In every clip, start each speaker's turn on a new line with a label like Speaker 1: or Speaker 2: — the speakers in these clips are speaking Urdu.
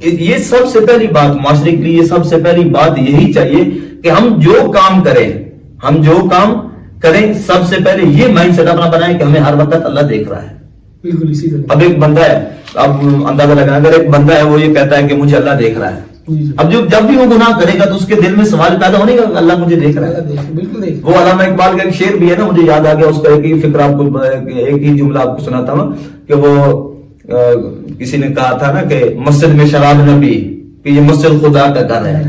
Speaker 1: یہ سب سے پہلی بات معاشرے کے لیے، یہ سب سے پہلی بات یہی چاہیے کہ ہم جو کام کریں سب سے پہلے یہ مائنڈ سیٹ اپنا بنائیں کہ ہمیں ہر وقت اللہ دیکھ رہا ہے.
Speaker 2: بالکل اسی طرح.
Speaker 1: اب ایک بندہ ہے، اب اندازہ لگائیں، اگر ایک بندہ ہے وہ یہ کہتا ہے کہ مجھے اللہ دیکھ رہا ہے، اب جب بھی وہ گناہ کرے گا تو اس کے دل میں سوال پیدا ہونے گا اللہ مجھے دیکھ رہا ہے.
Speaker 2: بالکل.
Speaker 1: وہ علامہ اقبال کا ایک شعر بھی ہے نا، مجھے یاد آ گیا اس کا ایک ہی فکر آپ کو، ایک ہی جملہ آپ کو سناتا ہوں کہ وہ کسی نے کہا تھا نا کہ مسجد میں شراب نہ پی کہ یہ مسجد خدا کا گھر ہے.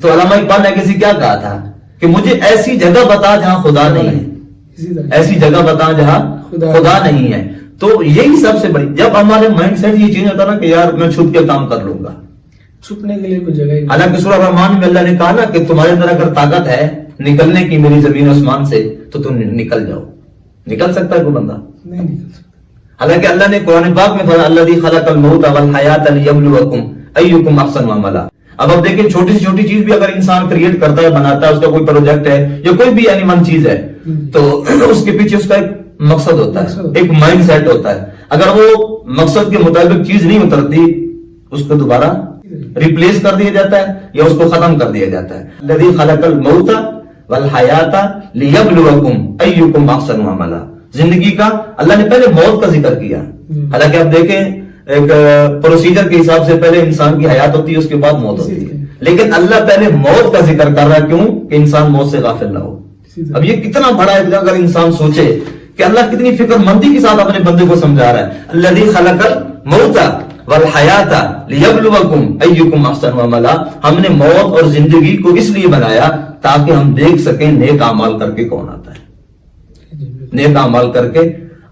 Speaker 1: تو علامہ اقبال نے کسی کیا کہا تھا کہ مجھے ایسی جگہ بتا جہاں خدا نہیں ہے، ایسی جگہ بتا جہاں خدا نہیں ہے. تو یہی سب سے بڑی، جب ہمارے مائنڈ سیٹ یہ چینج ہوتا نا کہ یار میں چھپ کے کام کر لوں گا،
Speaker 2: چھپنے کے لیے کوئی جگہ.
Speaker 1: حالانکہ سورہ رحمان میں اللہ نے کہا نا کہ تمہارے اندر اگر طاقت ہے نکلنے کی میری زمین آسمان سے تو تم نکل جاؤ. نکل سکتا ہے کوئی بندہ؟
Speaker 2: نہیں نکل سکتا.
Speaker 1: حالانکہ اللہ نے قرآن پاک میں فرمایا الذی خلق الموت والحیات لیبلوکم ایکم احسن عملا. اب دیکھیں چھوٹی سے چھوٹی چیز بھی اگر انسان کریٹ کرتا ہے، بناتا ہے، اس کا کوئی پروجیکٹ ہے یا کوئی بھی اینیمل چیز ہے تو اس کے پیچھے اس کا ایک مقصد ہوتا ہے، ایک مائنڈ سیٹ ہوتا ہے. اگر وہ مقصد کے مطابق چیز نہیں اترتی اس کو دوبارہ ریپلیس کر دیا جاتا ہے یا اس کو ختم کر دیا جاتا ہے. الذی خلق الموت والحیات لیبلوکم ایکم احسن عملا. زندگی کا اللہ نے پہلے موت کا ذکر کیا. حالانکہ آپ دیکھیں ایک پروسیجر کے حساب سے پہلے انسان کی حیات ہوتی ہے، اس کے بعد موت ہوتی ہے، لیکن اللہ پہلے موت کا ذکر کر رہا ہے. کیوں؟ کہ انسان موت سے غافل نہ ہو. اب یہ کتنا بڑا ہے اگر انسان سوچے کہ اللہ کتنی فکر مندی کے ساتھ اپنے بندے کو سمجھا رہا ہے. الذی خلق الموت والحیات لیبلوکم ایکم احسن عملا. ہم نے موت اور زندگی کو اس لیے بنایا تاکہ ہم دیکھ سکیں نیک اعمال کر کے کون آتا ہے، نیک اعمال کر کے.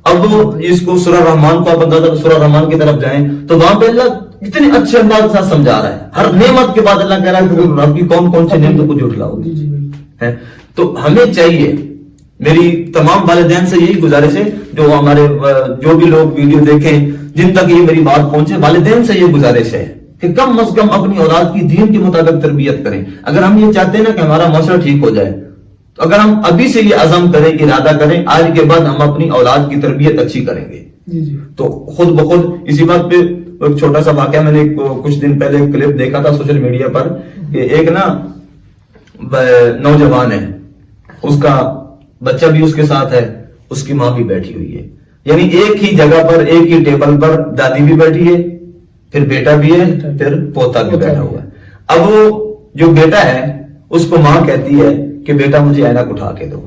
Speaker 1: اب اس کو سورہ رحمان کو آپ سورہ رحمان کی طرف جائیں تو وہاں پہ اللہ اتنے اچھے انداز سے سمجھا رہا ہے. ہر نعمت کے بعد اللہ کہہ رہا ہے کہ رب کی کون کون سی نعمتوں کو جھٹلاؤ. تو ہمیں چاہیے، میری تمام والدین سے یہی گزارش ہے، جو بھی لوگ ویڈیو دیکھیں جن تک یہ میری بات پہنچے، والدین سے یہ گزارش ہے کہ کم از کم اپنی اولاد کی دین کے مطابق تربیت کریں. اگر ہم یہ چاہتے ہیں نا کہ ہمارا معاشرہ ٹھیک ہو جائے تو اگر ہم ابھی سے یہ عزم کریں، ارادہ کریں، آج کے بعد ہم اپنی اولاد کی تربیت اچھی کریں گے تو خود بخود. اسی بات پہ ایک چھوٹا سا واقعہ، میں نے کچھ دن پہلے ایک کلپ دیکھا تھا سوشل میڈیا پر کہ ایک نا نوجوان ہے، اس کا بچہ بھی اس کے ساتھ ہے، اس کی ماں بھی بیٹھی ہوئی ہے، یعنی ایک ہی جگہ پر ایک ہی ٹیبل پر دادی بھی بیٹھی ہے، پھر بیٹا بھی ہے، پھر پوتا بھی بیٹھا ہوا ہے. اب وہ جو بیٹا ہے اس کو ماں کہتی ہے کہ بیٹا مجھے اینک اٹھا کے دو.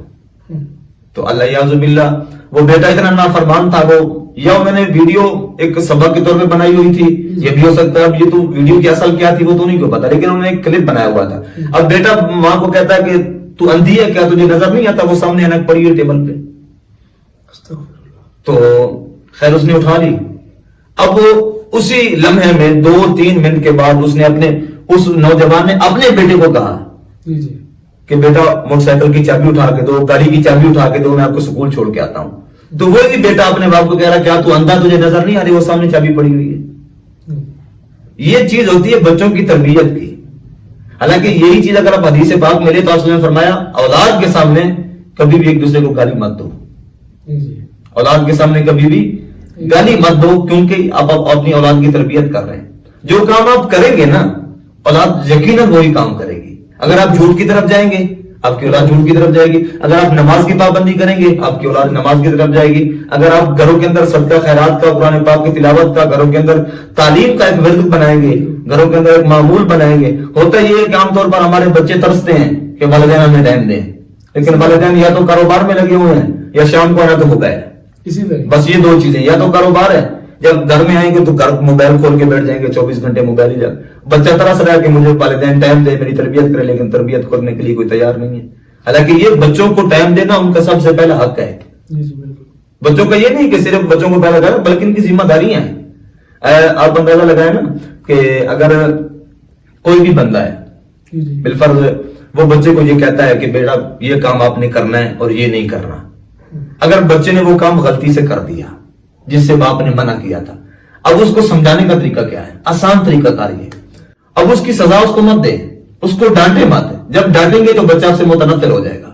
Speaker 1: تو اللہ یعوذ باللہ وہ بیٹا اتنا نافرمان تھا، وہ یا میں نے ویڈیو ایک سبق کے طور پہ بنائی ہوئی تھی، یہ بھی ہو سکتا ہے. اب یہ تو ویڈیو کی اصل کیا تھی وہ تو نہیں کو پتا، لیکن انہوں نے ایک کلپ بنایا ہوا تھا. اب بیٹا ماں کو کہتا ہے کہ تو اندھی ہے کیا، تجھے نظر نہیں آتا؟ وہ سامنے اینک پڑی ہے ٹیبل پہ. تو خیر اس نے اٹھا لی. اب اسی لمحے میں 2-3 منٹ کے بعد اس نے اس نوجوان نے اپنے بیٹے کو کہا کہ بیٹا موٹر سائیکل کی چابی اٹھا کے دو، گاڑی کی چابی اٹھا کے دو، میں آپ کو سکول چھوڑ کے آتا ہوں. تو وہی بیٹا اپنے باپ کو کہہ رہا کیا تو اندھا، تجھے نظر نہیں آ رہی؟ وہ سامنے چابی پڑی ہوئی ہے. یہ چیز ہوتی ہے بچوں کی تربیت کی. حالانکہ یہی چیز اگر آپ حدیث پاک ملے تو آپ نے فرمایا اولاد کے سامنے کبھی بھی ایک دوسرے کو گالی مت دو. اولاد کے سامنے کبھی بھی گالی مت دو، کیونکہ آپ اپنی اولاد کی تربیت کر رہے ہیں. جو کام آپ کریں گے نا اولاد یقیناً وہی کام کرے گی. اگر آپ جھوٹ کی طرف جائیں گے آپ کی اولاد جھوٹ کی طرف جائے گی. اگر آپ نماز کی پابندی کریں گے آپ کی اولاد نماز کی طرف جائے گی. اگر آپ گھروں کے اندر صدقہ خیرات کا، قرآن پاک کی تلاوت کا، گھروں کے اندر تعلیم کا ایک ورد بنائیں گے، گھروں کے اندر ایک معمول بنائیں گے. ہوتا یہ ہے کہ عام طور پر ہمارے بچے ترستے ہیں کہ والدین ہمیں ٹائم دیں، لیکن والدین یا تو کاروبار میں لگے ہوئے ہیں یا شام کو آنا تو موبائل. بس یہ 2 چیزیں، یا تو کاروبار ہے، جب گھر میں آئیں گے تو گھر موبائل کھول کے بیٹھ جائیں گے، 24 گھنٹے موبائل ہی جائے. بچہ ترس رہا ہے کہ مجھے والدین ٹائم دے، میری تربیت کرے، لیکن تربیت کرنے کے لیے کوئی تیار نہیں ہے. حالانکہ یہ بچوں کو ٹائم دینا ان کا سب سے پہلا حق ہے. بچوں کا یہ نہیں کہ صرف بچوں کو پہلا کرنا، بلکہ ان کی ذمہ داریاں ہیں. آپ اندازہ لگائیں نا کہ اگر کوئی بھی بندہ ہے بالفرض وہ بچے کو یہ کہتا ہے کہ بیٹا یہ کام آپ نے کرنا ہے اور یہ نہیں کرنا. اگر بچے نے وہ کام غلطی سے کر دیا جس سے باپ نے منع کیا تھا، اب اس کو سمجھانے کا طریقہ کیا ہے؟ آسان طریقہ کار یہ. اب اس کی سزا اس کو مت دے، اس کو ڈانٹے مت. جب ڈانٹیں گے تو بچہ آپ سے متنفر ہو جائے گا،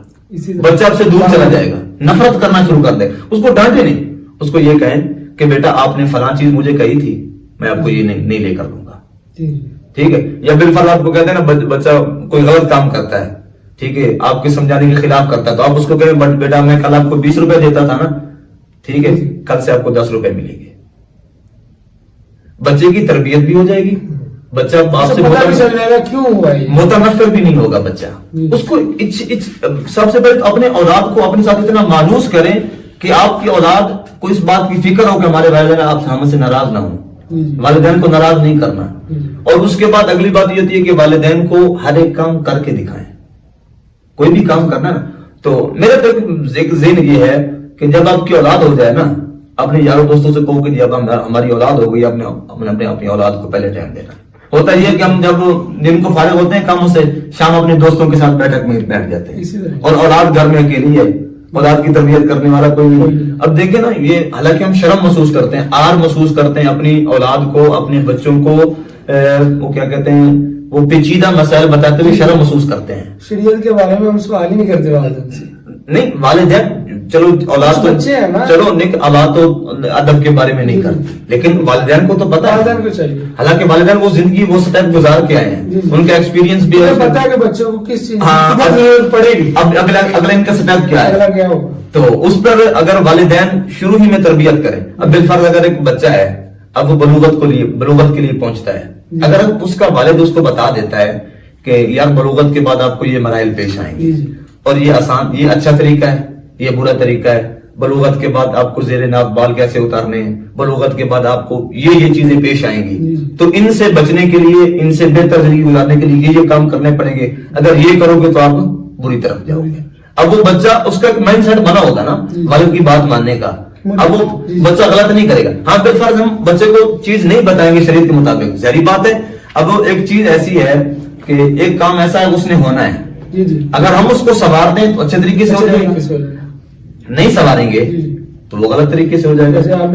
Speaker 1: بچہ آپ سے دور چلا جائے گا، نفرت کرنا شروع کر دے. اس کو ڈانٹے نہیں، اس کو یہ کہیں کہ بیٹا آپ نے فلاں چیز مجھے کہی تھی، میں آپ کو یہ نہیں لے کر دوں گا.
Speaker 2: جی جی
Speaker 1: ٹھیک ہے. یا بالفرض آپ کو کہتے ہیں نا بچہ کوئی غلط کام کرتا ہے, ٹھیک ہے, آپ کے سمجھانے کے خلاف کرتا ہے, تو آپ اس کو کہیں بیٹا میں کل آپ کو 20 روپے دیتا تھا نا, ٹھیک ہے, کل سے آپ کو 10 روپے ملیں گے. بچے کی تربیت بھی ہو جائے گی, بچہ آپ سے
Speaker 2: پتہ بھی چل جائے گا کیوں ہوا ہے,
Speaker 1: متنفر بھی نہیں ہوگا بچہ. اس کو سب سے پہلے اپنے اولاد کو اپنے ساتھ اتنا مانوس کریں کہ آپ کی اولاد کو اس بات کی فکر ہو کہ ہمارے والدین آپ ہم سے ناراض نہ ہوں, والدین کو ناراض نہیں کرنا. اور اس کے بعد اگلی بات یہ ہوتی ہے کہ والدین کو ہر ایک کام کر کے دکھائیں. کوئی بھی کام کرنا نا, تو میرا تو ایک ذہن یہ ہے کہ جب آپ کی اولاد ہو جائے نا, اپنے یاروں دوستوں سے کہو کہ جب ہماری اولاد ہو گئی اپنی اولاد کو پہلے ٹائم دینا. ہوتا یہ ہے کہ ہم جب دن کو فارغ ہوتے ہیں کاموں سے, شام اپنے دوستوں کے ساتھ بیٹھک میں بیٹھ جاتے ہیں, اور اولاد گھر میں اکیلی ہے, اولاد کی تربیت کرنے والا کوئی نہیں. اب دیکھیں نا, یہ حالانکہ ہم شرم محسوس کرتے ہیں, آر محسوس کرتے ہیں اپنی اولاد کو, اپنے بچوں کو وہ کیا کہتے ہیں, وہ پیچیدہ مسائل بتاتے ہوئے شرم محسوس کرتے ہیں.
Speaker 2: شریعت کے بارے میں ہم سوال ہی نہیں کرتے والدین سے.
Speaker 1: نہیں, والدین چلو اولاد تو چلو اولاد تو ادب کے بارے میں نہیں کرتے, لیکن والدین کو تو پتا ہے,
Speaker 2: والدین کو چاہیے.
Speaker 1: حالانکہ والدین وہ زندگی وہ سٹیپ گزار کے آئے ہیں, ان کا ایکسپیرینس بھی ہے,
Speaker 2: پتا ہے کہ بچوں کو کس چیز
Speaker 1: کی ضرورت پڑے گی. اب اگلا ان کا سٹیپ کیا ہے, تو اس پر اگر والدین شروع ہی میں تربیت کریں. اب بالفرض اگر ایک بچہ ہے, اب وہ بلوغت کے لیے پہنچتا ہے, اگر اس کا والد اس کو بتا دیتا ہے کہ یار بلوغت کے بعد آپ کو یہ مراحل پیش آئیں گے, اور یہ آسان, یہ اچھا طریقہ ہے, یہ برا طریقہ ہے, بلوغت کے بعد آپ کو زیر ناف بال کیسے اتارنے ہیں, بلوغت کے بعد آپ کو یہ چیزیں پیش آئیں گی, تو ان سے بچنے کے لیے, ان سے بہتر زندگی گزارنے کے لیے یہ کام کرنے پڑیں گے. اگر یہ کرو گے تو آپ بری طرف جاؤ گے. اب وہ بچہ, اس کا مائنڈ سیٹ بنا ہوگا نا والد کی بات ماننے کا, اب وہ بچہ غلط نہیں کرے گا. ہاں بالفرض ہم بچے کو چیز نہیں بتائیں گے شریعت کے مطابق, ظاہری بات ہے. اب وہ ایک چیز ایسی ہے کہ ایک کام ایسا ہے اس نے ہونا ہے, اگر ہم اس کو سنوار دیں تو اچھے طریقے سے ہو جائے گا, نہیں سنواریں گے تو وہ غلط طریقے سے ہو جائے گا.